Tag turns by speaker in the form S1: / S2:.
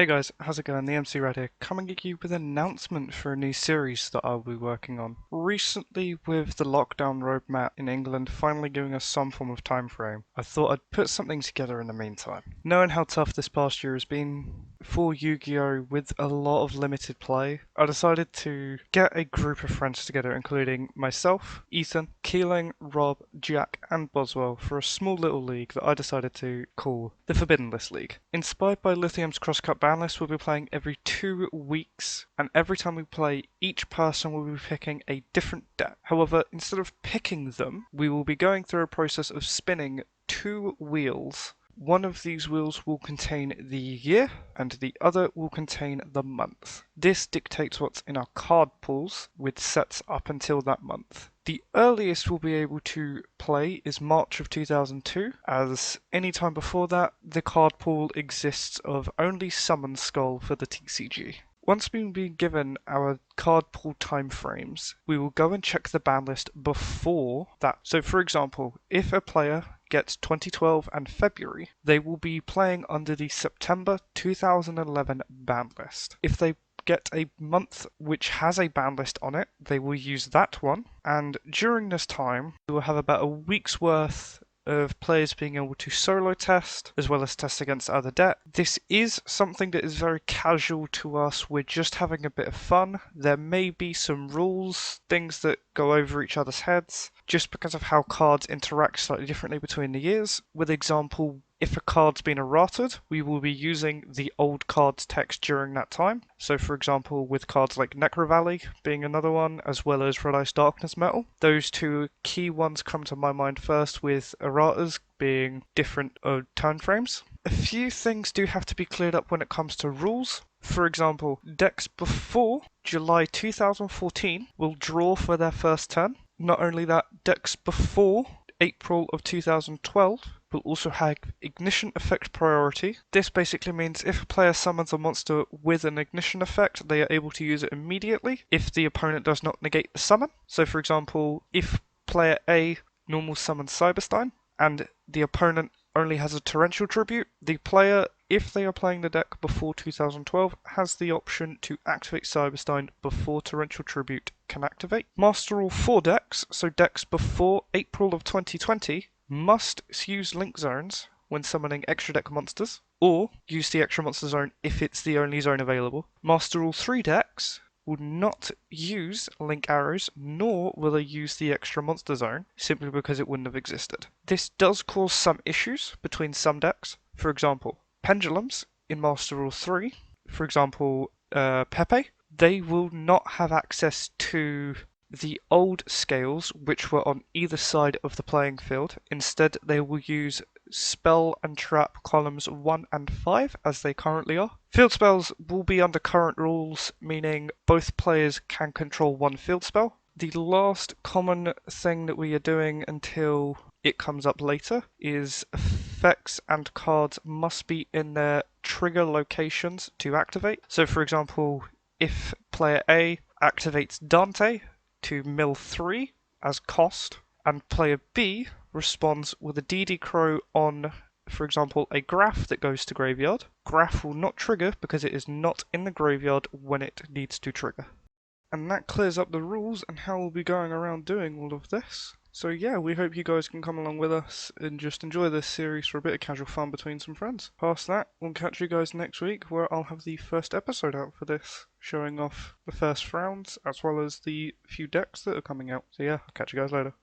S1: Hey guys, how's it going? The MC right here, coming at you with an announcement for a new series that I'll be working on. Recently, with the lockdown roadmap in England finally giving us some form of time frame, I thought I'd put something together in the meantime. Knowing how tough this past year has been for Yu-Gi-Oh! With a lot of limited play, I decided to get a group of friends together, including myself, Ethan, Keeling, Rob, Jack, and Boswell, for a small little league that I decided to call the Forbidden List League. Inspired by Lithium's cross-cut ban list, we'll be playing every 2 weeks, and every time we play, each person will be picking a different deck. However, instead of picking them, we will be going through a process of spinning 2 wheels. One of these wheels will contain the year, and the other will contain the month. This dictates what's in our card pools, with sets up until that month. The earliest we'll be able to play is March of 2002, as any time before that, the card pool exists of only Summon Skull for the TCG. Once we've been given our card pool timeframes, we will go and check the ban list before that. So for example, if a player gets 2012 and February, they will be playing under the September 2011 ban list. If they get a month which has a ban list on it, they will use that one, and during this time we will have about a week's worth of players being able to solo test as well as test against other decks. This is something that is very casual to us. We're just having a bit of fun. There may be some rules, things that go over each other's heads just because of how cards interact slightly differently between the years. With example, if a card's been errated, we will be using the old card's text during that time. So for example, with cards like Necro Valley being another one, as well as Red Ice Darkness Metal, those two key ones come to my mind first, with erratas being different turn frames. A few things do have to be cleared up when it comes to rules. For example, decks before July 2014 will draw for their first turn. Not only that, decks before April of 2012 will also have ignition effect priority. This basically means if a player summons a monster with an ignition effect, they are able to use it immediately if the opponent does not negate the summon. So for example, if player A normal summons Cyberstein and the opponent only has a torrential tribute, the player, if they are playing the deck before 2012, has the option to activate Cyberstein before torrential tribute can activate. Master Rule 4 decks, so decks before April of 2020, must use link zones when summoning extra deck monsters, or use the extra monster zone if it's the only zone available. Master Rule 3 decks will not use link arrows, nor will they use the extra monster zone, simply because it wouldn't have existed. This does cause some issues between some decks. For example, Pendulums in Master Rule 3, for example, Pepe, they will not have access to the old scales which were on either side of the playing field. Instead, they will use spell and trap columns 1 and 5 as they currently are. Field spells will be under current rules, meaning both players can control one field spell. The last common thing that we are doing until it comes up later is effects and cards must be in their trigger locations to activate. So for example, if player A activates Dante to mill 3 as cost, and player B responds with a DD Crow on, for example, a Graph that goes to graveyard, Graph will not trigger because it is not in the graveyard when it needs to trigger. And that clears up the rules and how we'll be going around doing all of this. So yeah, we hope you guys can come along with us and just enjoy this series for a bit of casual fun between some friends. Past that, we'll catch you guys next week where I'll have the first episode out for this, showing off the first rounds as well as the few decks that are coming out. So yeah, I'll catch you guys later.